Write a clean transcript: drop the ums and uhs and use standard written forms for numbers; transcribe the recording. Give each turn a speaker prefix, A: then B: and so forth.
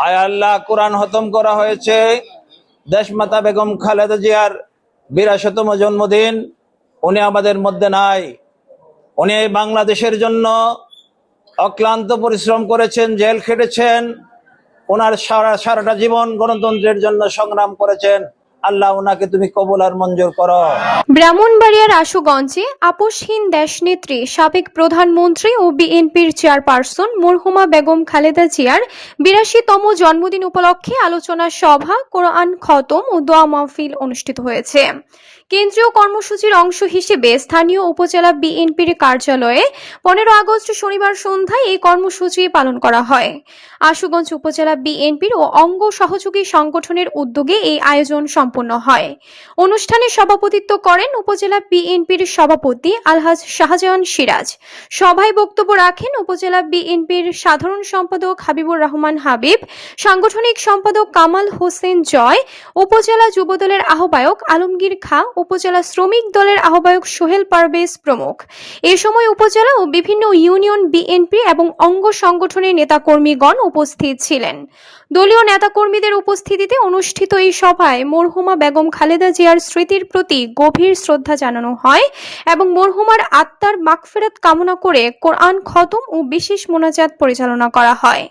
A: আয় আল্লাহ, কোরআন খতম করা হয়েছে, দেশমাতা বেগম খালেদা জিয়ার 82তম জন্মদিন। উনি আমাদের মধ্যে নাই। উনি বাংলাদেশের জন্য অক্লান্ত পরিশ্রম করেছেন, জেল খেটেছেন। ওনার সারাটা জীবন গণতন্ত্রের জন্য সংগ্রাম করেছেন। আল্লাহ ওনাকে তুমি কবুল আর মঞ্জুর করো।
B: ব্রাহ্মণবাড়িয়ার আশুগঞ্জে আপোষহীন দেশনেত্রী, সাবেক প্রধানমন্ত্রী ও বিএনপির চেয়ারপারসন মরহুমা বেগম খালেদা জিয়ার 82তম জন্মদিন উপলক্ষে আলোচনা সভা, কোরআন খতম ও দোয়া মাহফিল অনুষ্ঠিত হয়েছে। কেন্দ্রীয় কর্মসূচির অংশ হিসেবে স্থানীয় উপজেলা বিএনপির কার্যালয়ে 15 আগস্ট শনিবার সন্ধ্যায় এই কর্মসূচি পালন করা হয়। আশুগঞ্জ উপজেলা বিএনপির ও অঙ্গ সহযোগী সংগঠনের উদ্যোগে এই আয়োজন সম্পন্ন হয়। অনুষ্ঠানে সভাপতিত্ব করেন উপজেলা বিএনপির সভাপতি আলহাজ শাহজাহান সিরাজ। সভায় বক্তব্য রাখেন উপজেলা বিএনপির সাধারণ সম্পাদক হাবিবুর রহমান হাবিব, সাংগঠনিক সম্পাদক কামাল হোসেন জয়, উপজেলা যুবদলের আহ্বায়ক আলমগীর খাঁ, উপজেলা শ্রমিক দলের আহ্বায়ক সোহেল পারভেজ প্রমুখ। এ সময় উপজেলা ও বিভিন্ন ইউনিয়ন বিএনপি এবং অঙ্গ সংগঠনের নেতাকর্মীগণ উপস্থিত ছিলেন। দলীয় নেতাকর্মীদের উপস্থিতিতে অনুষ্ঠিত এই সভায় মরহুমা বেগম খালেদা জিয়ার স্মৃতির প্রতি গভীর শ্রদ্ধা জানানো হয় এবং মরহুমার আত্মার মাগফিরাত কামনা করে কোরআন খতম ও বিশেষ মোনাজাত পরিচালনা করা হয়।